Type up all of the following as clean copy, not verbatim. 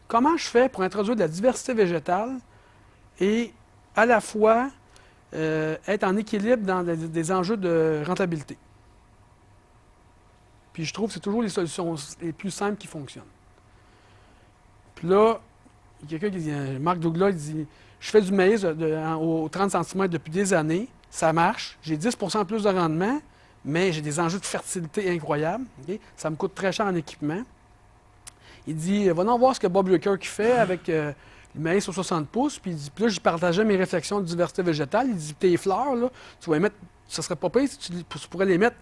comment je fais pour introduire de la diversité végétale et à la fois être en équilibre dans des enjeux de rentabilité. Puis je trouve que c'est toujours les solutions les plus simples qui fonctionnent. Puis là, il y a quelqu'un qui dit, Marc Douglas, il dit, je fais du maïs aux 30 cm depuis des années, ça marche, j'ai 10% plus de rendement, mais j'ai des enjeux de fertilité incroyables. Okay? Ça me coûte très cher en équipement. Il dit, va donc voir ce que Bob Uecker fait avec le maïs aux 60 pouces. Puis, il dit, puis là, je partageais mes réflexions de diversité végétale. Il dit, tes fleurs, là, tu vas les mettre, ça serait pas pire si tu pourrais les mettre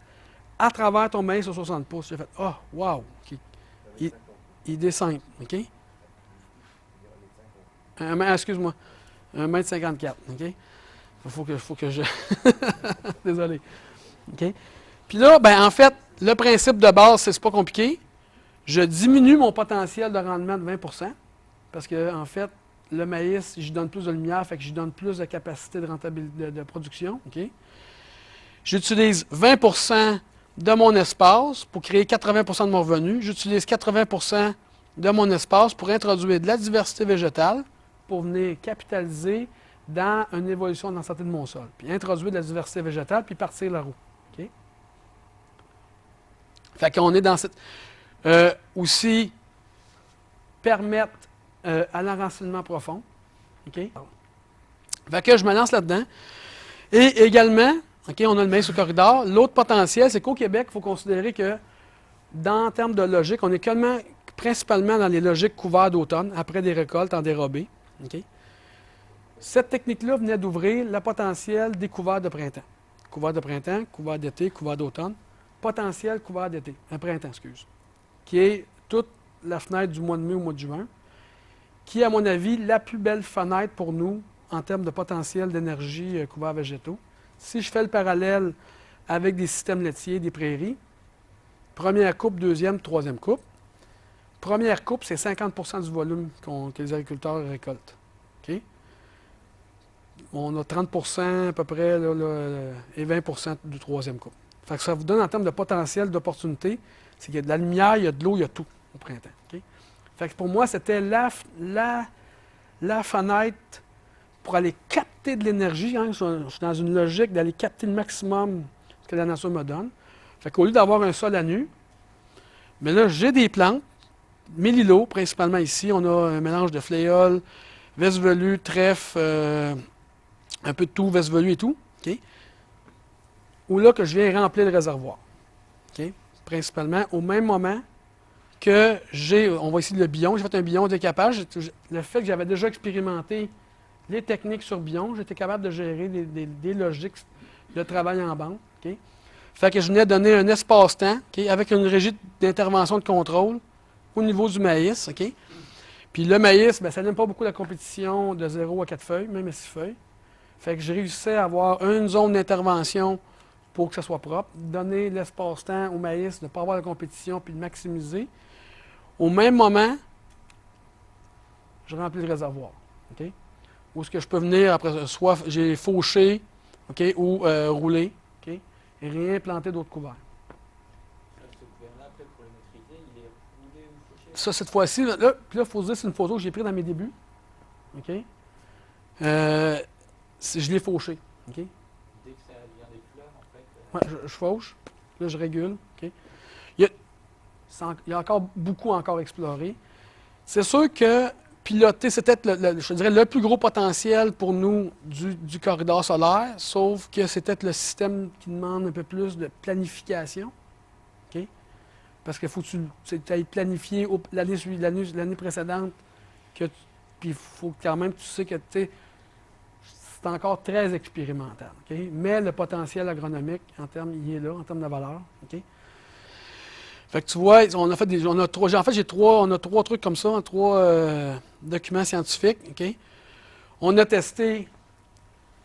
à travers ton maïs aux 60 pouces. J'ai fait, oh, wow! Okay. Il descend, OK? Excuse-moi, 1,54 m. OK? Faut que je. Désolé. OK? Puis là, ben, en fait, le principe de base, c'est pas compliqué. Je diminue mon potentiel de rendement de 20 parce que, en fait, le maïs, j'y donne plus de lumière, fait que j'y donne plus de capacité de rentabilité de production. Okay? J'utilise 20 de mon espace pour créer 80 de mon revenu. J'utilise 80 de mon espace pour introduire de la diversité végétale pour venir capitaliser dans une évolution de la santé de mon sol. Puis introduire de la diversité végétale, puis partir la roue. Okay? Fait qu'on est dans cette... aussi, permettre à l'enracinement profond. Okay? Fait que je me lance là-dedans. Et également, okay, on a le maïs au corridor. L'autre potentiel, c'est qu'au Québec, il faut considérer que, en termes de logique, on est principalement dans les logiques couvertes d'automne, après des récoltes en dérobé. Okay? Cette technique-là venait d'ouvrir le potentiel des couverts de printemps. Couvert de printemps, couvert d'été, couvert d'automne. Potentiel couvert d'été, un printemps, excuse. Qui est toute la fenêtre du mois de mai au mois de juin, qui est, à mon avis, la plus belle fenêtre pour nous en termes de potentiel d'énergie couverts végétaux. Si je fais le parallèle avec des systèmes laitiers, des prairies, première coupe, deuxième, troisième coupe. Première coupe, c'est 50 du volume que les agriculteurs récoltent. Okay? On a 30 à peu près et 20 du troisième coupe. Fait que ça vous donne en termes de potentiel d'opportunité, c'est qu'il y a de la lumière, il y a de l'eau, il y a tout au printemps. Okay? Fait que pour moi, c'était la fenêtre pour aller capter de l'énergie. Hein. Je suis dans une logique d'aller capter le maximum ce que la nature me donne. Fait qu'au lieu d'avoir un sol à nu, mais là, j'ai des plantes, mélilo, principalement ici. On a un mélange de fléoles, vesvelu, trèfle, un peu de tout, vesvelu et tout. Okay? Où là que je viens remplir le réservoir. Okay? Principalement au même moment que on va essayer le billon. J'ai fait un billon de décapage. Le fait que j'avais déjà expérimenté les techniques sur billon, j'étais capable de gérer des logiques de travail en bande. Okay? Fait que je venais donner un espace-temps, okay, avec une régie d'intervention de contrôle au niveau du maïs. Okay? Puis le maïs, ben, ça n'aime pas beaucoup la compétition de 0 à 4 feuilles, même à 6 feuilles. Fait que je réussissais à avoir une zone d'intervention pour que ça soit propre, donner l'espace-temps au maïs, ne pas avoir de compétition, puis le maximiser. Au même moment, je remplis le réservoir. Okay? Ou est-ce que je peux venir, après, soit j'ai fauché, okay, ou roulé, okay, et réimplanter d'autres couverts. Ce couvert-là, après, pour le maîtriser, il est roulé ou fauché? Ça, cette fois-ci, là, il faut se dire, c'est une photo que j'ai prise dans mes débuts. Okay? Je l'ai fauché. Okay? Dès que ça vient des fleurs, en fait. Ouais, je fauche. Là, je régule. Okay? Il y a encore beaucoup à explorer. C'est sûr que piloter, c'est peut-être, je dirais, le plus gros potentiel pour nous du corridor solaire, sauf que c'est peut-être le système qui demande un peu plus de planification. Okay? Parce qu'il faut que tu ailles planifier l'année précédente, puis il faut quand même que tu sais que c'est encore très expérimental. Okay? Mais le potentiel agronomique, il est là, en termes de valeur. Okay? Fait que tu vois, on a trois trucs comme ça, trois documents scientifiques. Okay? On a testé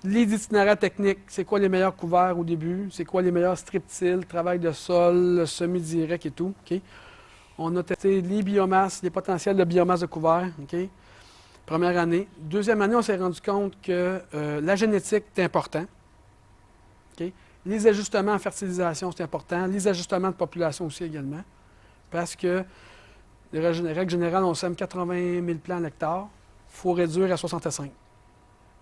les itinéraires techniques, c'est quoi les meilleurs couverts au début, c'est quoi les meilleurs strip-till, travail de sol, semi-direct et tout. Okay? On a testé les biomasses, les potentiels de biomasse de couvert. Okay? Première année. Deuxième année, on s'est rendu compte que la génétique est important. Okay? Les ajustements en fertilisation, c'est important. Les ajustements de population aussi également. Parce que Les règles générales, on sème 80 000 plants à l'hectare. Il faut réduire à 65.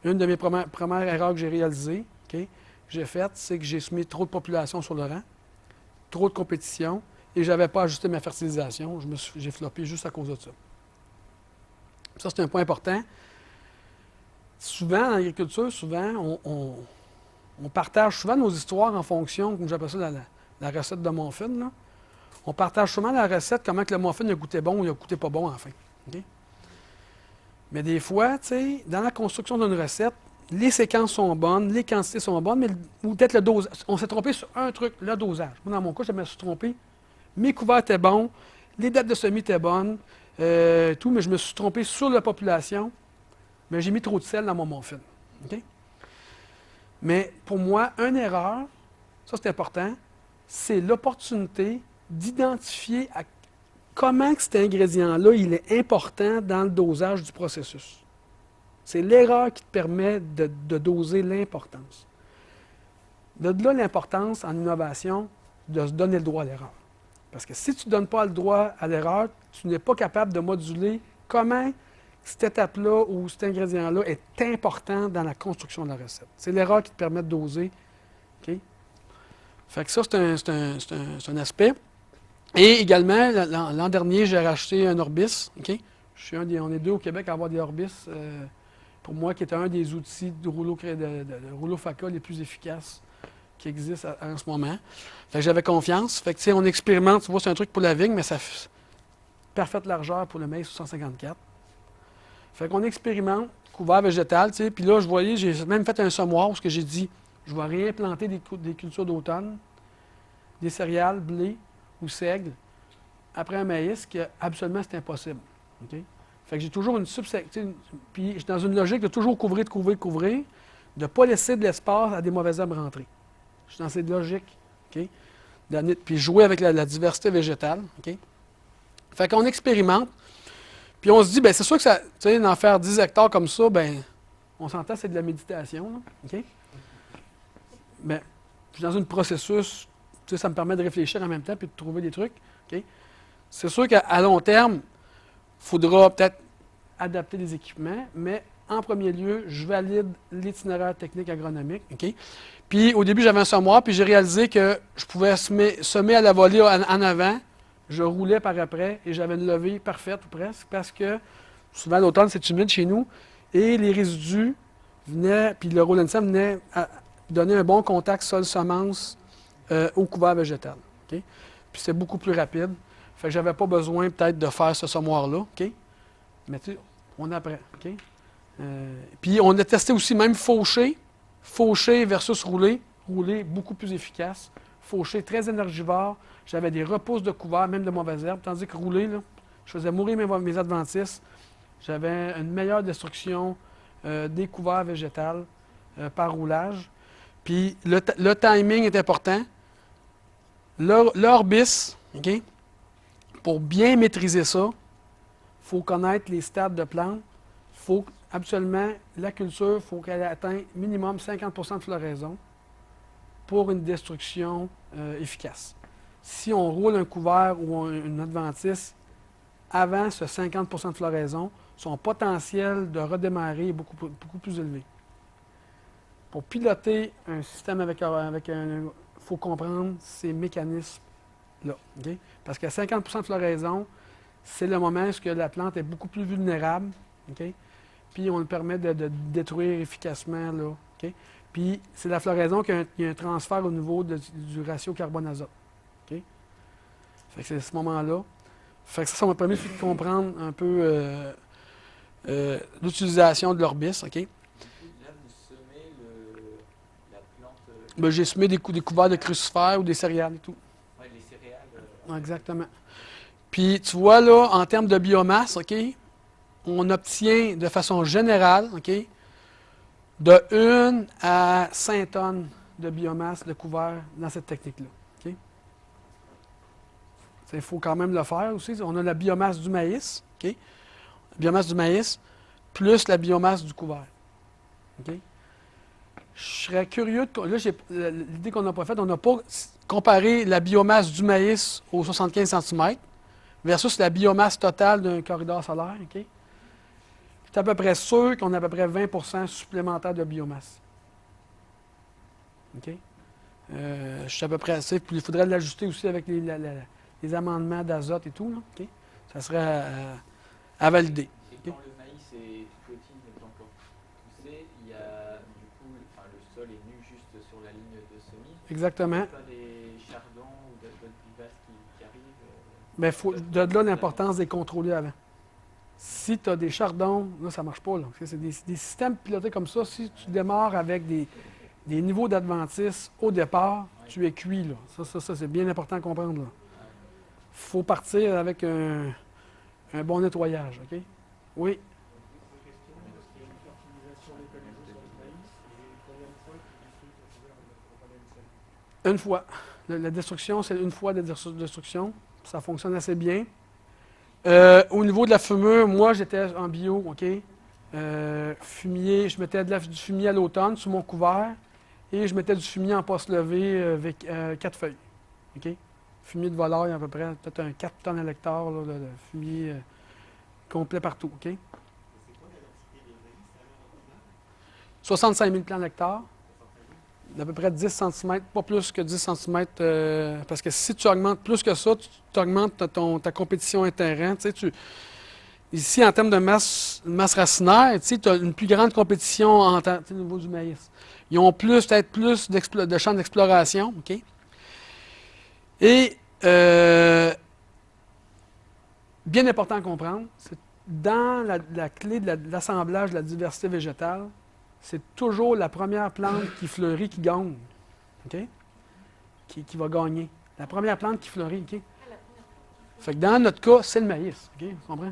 Une de mes premières erreurs que j'ai réalisées, que j'ai faites, c'est que j'ai semé trop de population sur le rang, trop de compétition, et je n'avais pas ajusté ma fertilisation. J'ai floppé juste à cause de ça. Ça, c'est un point important. Souvent, en agriculture, on partage souvent nos histoires en fonction, comme j'appelle ça, la recette de muffin. Là. On partage souvent la recette, comment que le muffin a goûté bon ou il a goûté pas bon, enfin. Okay? Mais des fois, tu sais, dans la construction d'une recette, les séquences sont bonnes, les quantités sont bonnes, mais ou peut-être le dosage. On s'est trompé sur un truc, le dosage. Moi, dans mon cas, je me suis trompé. Mes couverts étaient bons, les dates de semis étaient bonnes, tout, mais je me suis trompé sur la population. Mais j'ai mis trop de sel dans mon muffin. Okay? Mais pour moi, une erreur, ça c'est important, c'est l'opportunité d'identifier comment cet ingrédient-là il est important dans le dosage du processus. C'est l'erreur qui te permet de doser l'importance. De là, l'importance en innovation, de se donner le droit à l'erreur. Parce que si tu ne donnes pas le droit à l'erreur, tu n'es pas capable de moduler comment cette étape-là ou cet ingrédient-là est important dans la construction de la recette. C'est l'erreur qui te permet de doser. Okay? Fait que ça, c'est un aspect. Et également, l'an dernier, j'ai racheté un Orbis. Okay? On est deux au Québec à avoir des Orbis. Pour moi, qui est un des outils de rouleau FACA les plus efficaces qui existent en ce moment. Fait que j'avais confiance. Fait que, on expérimente. Tu vois, c'est un truc pour la vigne, mais ça fait parfaite largeur pour le maïs 654. Fait qu'on expérimente, couvert végétal, puis là, j'ai même fait un semoir où j'ai dit, je vais réimplanter des cultures d'automne, des céréales, blé ou seigle, après un maïs, que absolument c'est impossible. Okay? Fait que j'ai toujours une subsection, puis je suis dans une logique de toujours couvrir, de ne pas laisser de l'espace à des mauvaises herbes rentrer. Je suis dans cette logique, okay? Puis jouer avec la diversité végétale. Okay? Fait qu'on expérimente. Puis on se dit, c'est sûr que ça, tu sais, d'en faire 10 hectares comme ça, on s'entend, c'est de la méditation. Là, OK? Je suis dans un processus, tu sais, ça me permet de réfléchir en même temps puis de trouver des trucs. OK? C'est sûr qu'à long terme, il faudra peut-être adapter les équipements, mais en premier lieu, je valide l'itinéraire technique agronomique. OK? Puis au début, j'avais un semoir, puis j'ai réalisé que je pouvais semer à la volée en avant. Je roulais par après et j'avais une levée parfaite ou presque parce que souvent l'automne c'est humide chez nous et les résidus venaient, puis le roll and stem venait à donner un bon contact sol-semence au couvert végétal. Okay? Puis c'est beaucoup plus rapide. Fait que j'avais pas besoin peut-être de faire ce semoir-là. Okay? Mais tu sais, on apprend. Okay? Puis on a testé aussi même faucher versus rouler. Rouler beaucoup plus efficace. Faucher très énergivore. J'avais des repousses de couverts, même de mauvaises herbes, tandis que rouler, là, je faisais mourir mes adventices. J'avais une meilleure destruction des couverts végétales par roulage. Puis le timing est important. L'orbis, okay, pour bien maîtriser ça, il faut connaître les stades de plante. Il faut absolument, la culture, il faut qu'elle atteigne minimum 50% de floraison pour une destruction efficace. Si on roule un couvert ou une adventice avant ce 50% de floraison, son potentiel de redémarrer est beaucoup plus élevé. Pour piloter un système avec un... Il faut comprendre ces mécanismes-là. Okay? Parce qu'à 50% de floraison, c'est le moment où la plante est beaucoup plus vulnérable. Okay? Puis on lui permet de détruire efficacement. Là, okay? Puis c'est la floraison qu'il y a un transfert au niveau du ratio carbone-azote. Okay? Fait que c'est ce moment-là. Fait que ça m'a permis de comprendre un peu l'utilisation de l'orbis. Okay? Là, vous semez la plante. J'ai semé des couverts de crucifères ou des céréales et tout. Oui, les céréales. Exactement. Puis tu vois là, en termes de biomasse, OK, on obtient de façon générale, OK, de 1 à 5 tonnes de biomasse de couvert dans cette technique-là. OK? Il faut quand même le faire aussi. On a la biomasse du maïs, OK? La biomasse du maïs, plus la biomasse du couvert. OK? Je serais curieux de... Là, l'idée qu'on n'a pas faite, on n'a pas comparé la biomasse du maïs aux 75 cm, versus la biomasse totale d'un corridor solaire. OK? Je suis à peu près sûr qu'on a à peu près 20 supplémentaire de biomasse. OK? Je suis à peu près assez. Puis il faudrait l'ajuster aussi avec les amendements d'azote et tout. Là. OK? Ça serait à valider. Et OK? quand le maïs est petit, n'est pas encore poussé, il y a du coup, enfin, le sol est nu juste sur la ligne de semis. Exactement. Pas des chardons ou d'autres vivaces qui arrivent. Mais de là l'importance des contrôler avant. Si tu as des chardons, là, ça ne marche pas. Là. C'est des systèmes pilotés comme ça. Si tu démarres avec des niveaux d'adventice au départ, tu es cuit. Là. Ça c'est bien important à comprendre. Il faut partir avec un bon nettoyage. OK? Oui. Une fois. La destruction, c'est une fois de destruction. Ça fonctionne assez bien. Au niveau de la fumure, moi, j'étais en bio, OK? Fumier, je mettais du fumier à l'automne sur mon couvert et je mettais du fumier en poste levé avec 4 feuilles. OK? Fumier de volaille à peu près, peut-être un 4 tonnes à l'hectare là, de fumier complet partout. OK? 65 000 plants à l'hectare, d'à peu près 10 cm, pas plus que 10 cm, parce que si tu augmentes plus que ça, tu augmentes ta compétition interne. Tu sais, ici, en termes de masse racinaire, tu as une plus grande compétition au niveau du maïs. Ils ont peut-être plus de champs d'exploration. OK? Et, bien important à comprendre, c'est dans la clé de l'assemblage de la diversité végétale, c'est toujours la première plante qui fleurit qui gagne. OK? Qui va gagner. La première plante qui fleurit. OK? Fait que dans notre cas, c'est le maïs. OK? Vous comprenez?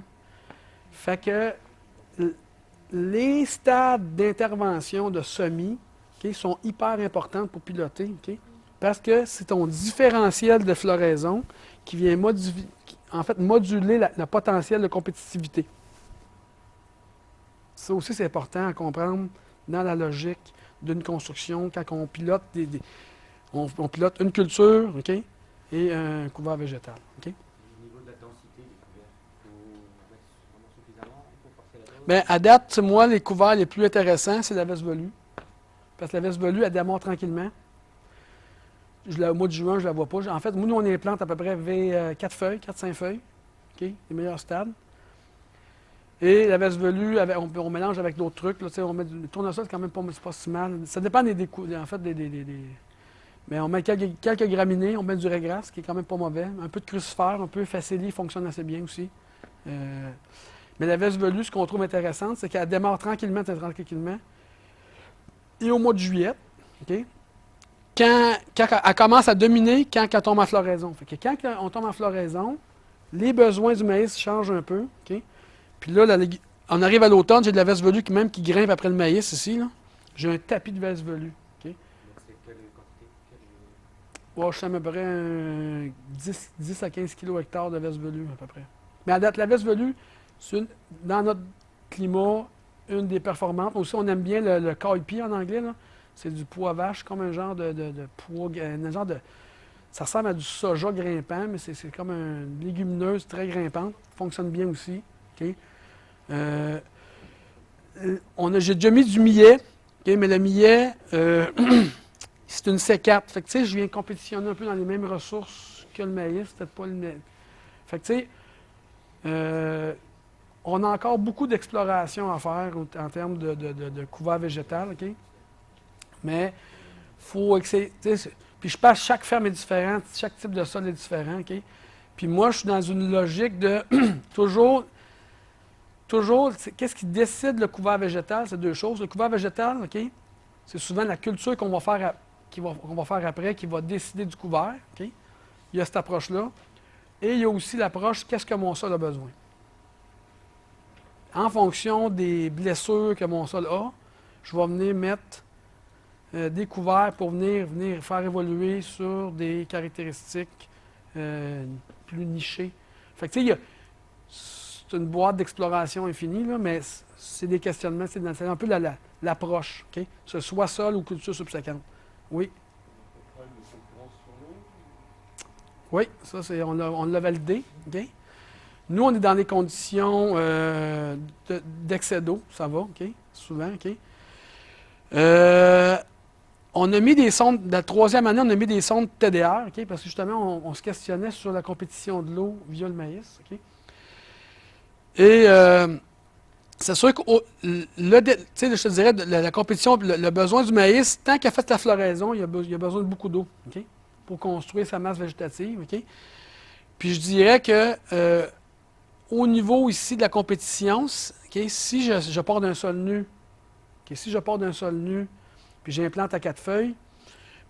Fait que les stades d'intervention de semis, OK, sont hyper importants pour piloter. OK? Parce que c'est ton différentiel de floraison qui vient moduler le potentiel de compétitivité. Ça aussi, c'est important à comprendre dans la logique d'une construction quand on pilote on pilote une culture, OK, et un couvert végétal. OK? Au niveau de la densité des couverts, il faut en mettre vraiment suffisamment pour forcer la dose. Bien, à date, moi, les couverts les plus intéressants, c'est la veste velue. Parce que la veste velue, elle démarre tranquillement. Au mois de juin, je ne la vois pas. En fait, nous, on les plante à peu près 4 feuilles, 4-5 feuilles. OK? Les meilleurs stades. Et la veste velue, on mélange avec d'autres trucs. Là, on met du tournesol, c'est quand même pas si mal. Ça dépend en fait, mais on met quelques graminées, on met du régras, qui est quand même pas mauvais. Un peu de crucifère, un peu facélie, fonctionne assez bien aussi. Mais la veste velue, ce qu'on trouve intéressant, c'est qu'elle démarre tranquillement. Et au mois de juillet, OK, quand elle commence à dominer quand elle tombe en floraison. Fait que quand on tombe en floraison, les besoins du maïs changent un peu. OK? Puis là, on arrive à l'automne, j'ai de la veste velue qui grimpe après le maïs ici. Là. J'ai un tapis de veste velue. OK? C'est quelle quantité? Je suis à peu près 10 à 15 kg hectare de veste velue, à peu près. Mais à date, la veste velue, dans notre climat, une des performantes. Aussi, on aime bien le cowpea en anglais. Là. C'est du pois vache, comme un genre de pois. Ça ressemble à du soja grimpant, mais c'est comme une légumineuse très grimpante. Fonctionne bien aussi. OK? J'ai déjà mis du millet, OK? Mais le millet, c'est une C4. Fait que, je viens compétitionner un peu dans les mêmes ressources que le maïs. Peut-être pas le. Fait que, on a encore beaucoup d'exploration à faire en termes de couvert végétal. OK? Mais faut puis je pense que chaque ferme est différente, chaque type de sol est différent. OK? Puis moi, je suis dans une logique de toujours, qu'est-ce qui décide le couvert végétal? C'est deux choses. Le couvert végétal, OK, c'est souvent la culture qu'on va faire après qui va décider du couvert. OK? Il y a cette approche-là. Et il y a aussi l'approche qu'est-ce que mon sol a besoin. En fonction des blessures que mon sol a, je vais venir mettre des couverts pour venir faire évoluer sur des caractéristiques plus nichées. Fait que, tu sais, c'est une boîte d'exploration infinie, là, mais c'est des questionnements, c'est un peu l'approche, OK? Ce soit sol ou culture subséquente. Oui. Oui, ça, on l'a validé. OK? Nous, on est dans des conditions d'excès d'eau, ça va, OK? Souvent, OK? On a mis des sondes, de la troisième année, on a mis des sondes TDR, OK? Parce que justement, on se questionnait sur la compétition de l'eau via le maïs, OK? Et c'est sûr que je te dirais, la compétition, le besoin du maïs, tant qu'il a fait la floraison, il a besoin de beaucoup d'eau, OK? Pour construire sa masse végétative, OK? Puis je dirais que au niveau ici de la compétition, OK, si je pars d'un sol nu, OK, si je pars d'un sol nu, puis j'ai une plante à 4 feuilles,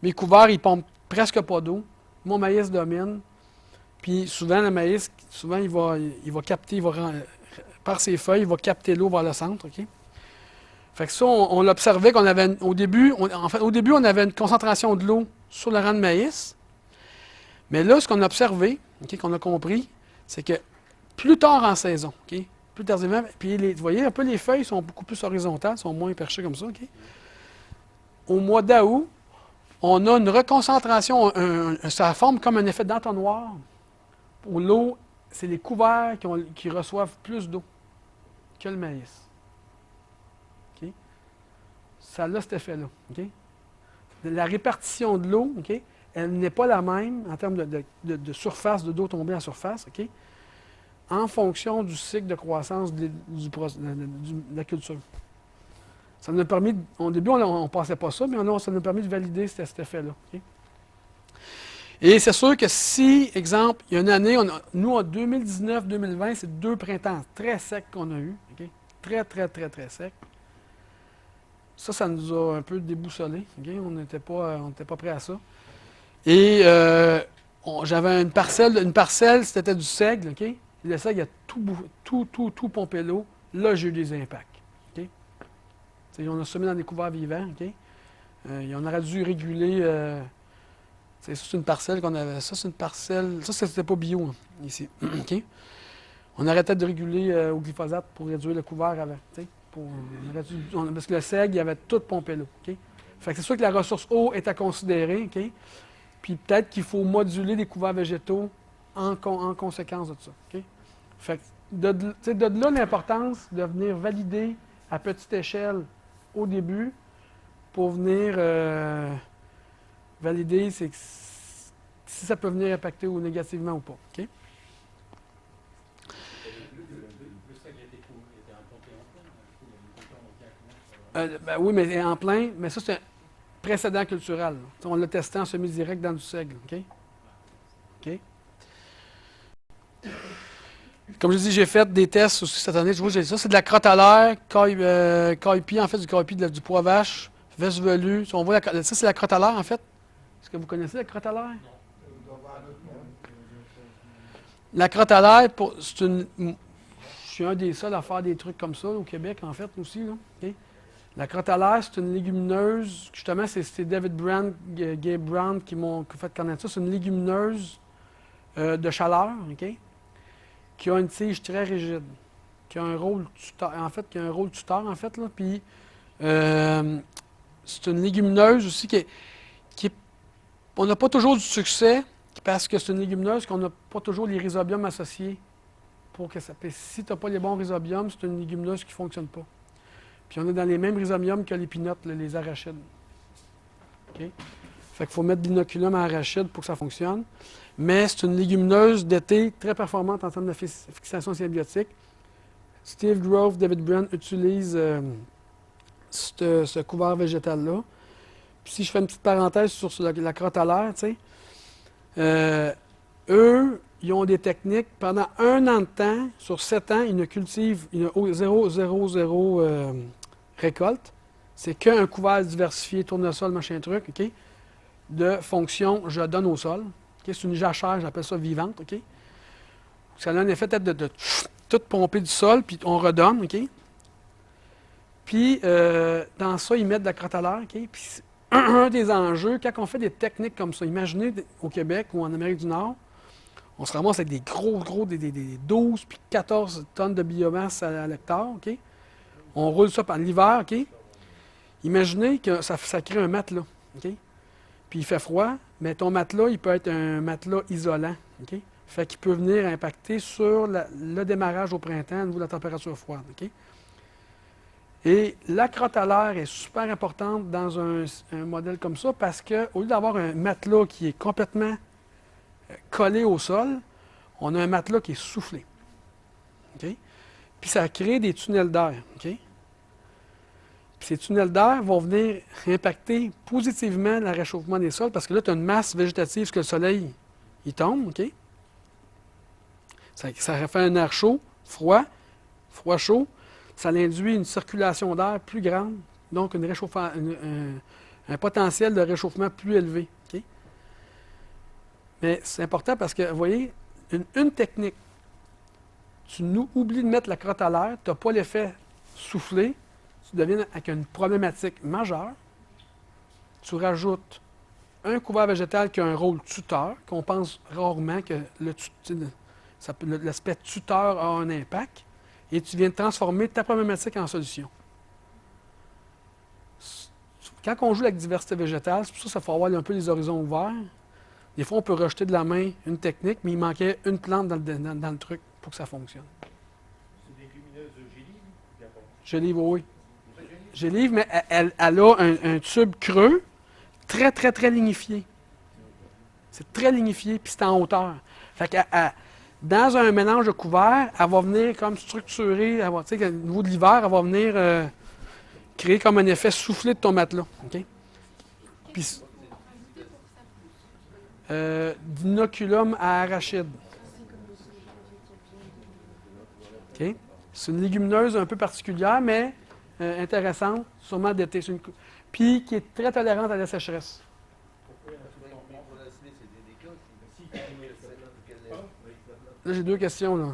mes couverts, ils pompent presque pas d'eau. Mon maïs domine. Puis souvent, le maïs, souvent, il va capter, par ses feuilles, il va capter l'eau vers le centre. OK? Fait que ça, on l'observait qu'on avait, au début, on avait une concentration de l'eau sur le rang de maïs. Mais là, ce qu'on a observé, OK, qu'on a compris, c'est que plus tard en saison, OK, plus tardivement, puis vous voyez, un peu les feuilles sont beaucoup plus horizontales, sont moins perchées comme ça. OK? Au mois d'août, on a une reconcentration, ça forme comme un effet d'entonnoir. Où l'eau, c'est les couverts qui reçoivent plus d'eau que le maïs. OK? Ça a cet effet-là. OK? La répartition de l'eau, OK, elle n'est pas la même en termes de surface, d'eau tombée en surface, OK, en fonction du cycle de croissance de la culture. Ça nous a permis, au début, on ne pensait pas ça, mais ça nous a permis de valider cet effet-là. OK? Et c'est sûr que si, exemple, il y a une année, nous, en 2019-2020, c'est 2 printemps très secs qu'on a eus. OK? Très, très, très, très secs. Ça nous a un peu déboussolés. OK? On n'était pas prêt à ça. Et j'avais une parcelle, c'était du seigle. OK? Le seigle a tout pompé l'eau. Là, j'ai eu des impacts. OK? On a semé dans des couverts vivants. OK? On aurait dû réguler. C'est une parcelle qu'on avait. Ça, c'est une parcelle. Ça, c'était pas bio, hein, ici. OK? On arrêtait de réguler au glyphosate pour réduire le couvert avant. Parce que le seigle, il avait tout pompé l'eau. OK? Fait que c'est sûr que la ressource eau est à considérer. OK? Puis peut-être qu'il faut moduler les couverts végétaux en conséquence de ça. OK? Fait que de là l'importance de venir valider à petite échelle au début pour venir valider si ça peut venir impacter ou négativement ou pas. OK? Le seigle était implanté en plein, Ben oui, mais en plein, mais ça, c'est un précédent culturel. On l'a testé en semi-direct dans du seigle. OK? OK? Comme je dis, j'ai fait des tests aussi cette année. Je vois, ça, c'est de la crotte à l'air, caille-pie, en fait, du caille-pie, du pois vache, veste velue. Ça, c'est la crotte à l'air, en fait. Est-ce que vous connaissez la crotte à l'air? La crotte à l'air, je suis un des seuls à faire des trucs comme ça au Québec, en fait, aussi. Là. Okay? La crotte à l'air, c'est une légumineuse. Justement, c'est David Brown, Gabe Brown qui m'ont fait connaître ça. C'est une légumineuse de chaleur, OK? Qui a une tige très rigide, qui a un rôle tuteur, en fait, là. Puis, c'est une légumineuse aussi on n'a pas toujours du succès parce que c'est une légumineuse qu'on n'a pas toujours les rhizobiums associés pour que ça pèse. Si tu n'as pas les bons rhizobiums, c'est une légumineuse qui ne fonctionne pas. Puis on est dans les mêmes rhizobiums que les pinottes, les arachides. OK? Fait qu'il faut mettre de l'inoculum à arachide pour que ça fonctionne. Mais c'est une légumineuse d'été très performante en termes de fixation symbiotique. Steve Grove, David Brown utilisent ce couvert végétal-là. Puis si je fais une petite parenthèse sur la crotte à l'air, tu sais, eux, ils ont des techniques. Pendant 1 an de temps, sur 7 ans, ils ne cultivent 0 récolte. C'est qu'un couvert diversifié, tournesol, machin truc, OK? De fonction, je donne au sol. Okay? C'est une jachère, j'appelle ça vivante, OK? Ça a un effet peut-être de tout pomper du sol, puis on redonne, OK? Puis, dans ça, ils mettent de la crotte à l'air, OK? Puis, un des enjeux, quand on fait des techniques comme ça, imaginez au Québec ou en Amérique du Nord, on se ramasse avec des des 12 puis 14 tonnes de biomasse à l'hectare, OK? On roule ça pendant l'hiver, OK? Imaginez que ça crée un matelas, OK? Puis il fait froid, mais ton matelas, il peut être un matelas isolant, OK? Fait qu'il peut venir impacter sur le démarrage au printemps au niveau de la température froide. OK? Et la crotte à l'air est super importante dans un modèle comme ça parce qu'au lieu d'avoir un matelas qui est complètement collé au sol, on a un matelas qui est soufflé. OK? Puis ça crée des tunnels d'air. OK? Puis ces tunnels d'air vont venir impacter positivement le réchauffement des sols parce que là, tu as une masse végétative parce que le soleil il tombe. OK? Ça fait un air chaud, froid, chaud. Ça induit une circulation d'air plus grande, donc un potentiel de réchauffement plus élevé. OK? Mais c'est important parce que, vous voyez, une technique, tu oublies de mettre la crotte à l'air, tu n'as pas l'effet soufflé, tu deviens avec une problématique majeure. Tu rajoutes un couvert végétal qui a un rôle tuteur, qu'on pense rarement que l'aspect tuteur a un impact, et tu viens de transformer ta problématique en solution. Quand on joue avec la diversité végétale, c'est pour ça qu'il faut avoir un peu les horizons ouverts. Des fois, on peut rejeter de la main une technique, mais il manquait une plante dans le truc pour que ça fonctionne. C'est des légumineuses gélives? Gélive, oui. Gélive, mais elle a un tube creux, très, très, très lignifié. C'est très lignifié, puis c'est en hauteur. Fait que dans un mélange de couverts, elle va venir comme structurer, au niveau de l'hiver, elle va venir créer comme un effet soufflé de ton matelas. OK? Puis, d'inoculum à arachide. OK? C'est une légumineuse un peu particulière, mais intéressante, sûrement d'été. Puis qui est très tolérante à la sécheresse. Là, j'ai deux questions. Là.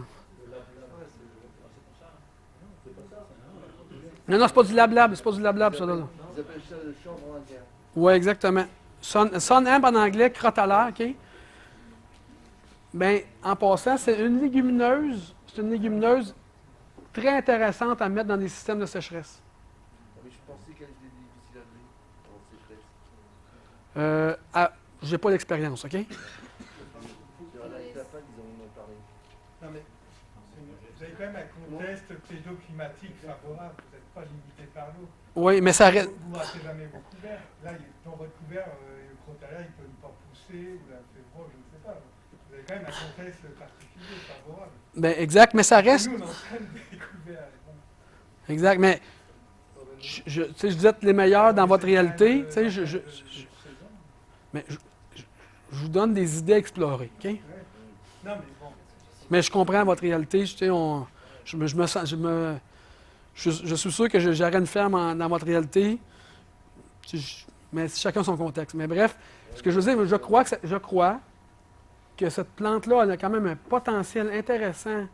Non, c'est pas du lab-lab. C'est pas du lab-lab, ça. Là. Ils appellent ça le chambre indien. Oui, exactement. Sun hemp en anglais, crotte à l'air, OK? Bien, en passant, c'est une légumineuse. C'est une légumineuse très intéressante à mettre dans des systèmes de sécheresse. Mais je pensais qu'elle était difficile à lever en sécheresse. J'ai pas l'expérience, OK? Sur la Itapad, ils en ont parlé. Non mais vous avez quand même un contexte pédoclimatique favorable, vous n'êtes pas limité par l'eau. Oui, mais ça reste. Vous ne ratez jamais vos couverts. Là, dans votre couvert, le crotalien, il peut ne pas pousser, ou la févre, je ne sais pas. Vous avez quand même un contexte particulier, favorable. Ben, exact, mais ça reste. Nous, on entraîne des couverts. Exact, mais je disais les meilleurs dans votre réalité. Mais je vous donne des idées à explorer, OK? Ouais. Non, mais bon. Mais je comprends votre réalité. Je suis sûr que j'aurais une ferme dans votre réalité. Mais chacun son contexte. Mais bref, ce que je veux dire, je crois que cette plante-là, elle a quand même un potentiel intéressant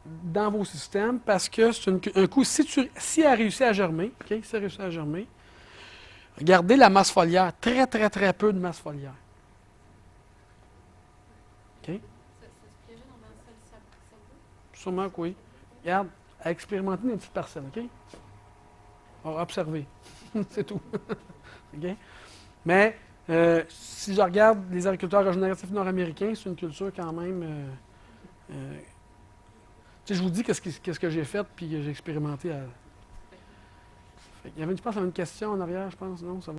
dans vos systèmes parce que c'est un coup, si elle réussit à germer, OK? Si elle réussit à germer, regardez la masse foliaire. Très, très, très peu de masse foliaire. OK? Ça se piégeait dans un sol sableux? Sûrement que oui. Regarde, à expérimenter une petite parcelle, OK? On va observer. C'est tout. OK? Mais si je regarde les agriculteurs régénératifs nord-américains, c'est une culture quand même. Tu sais, je vous dis qu'est-ce que j'ai fait puis que j'ai expérimenté. Il y avait, je pense, une question en arrière, je pense. Non, ça va.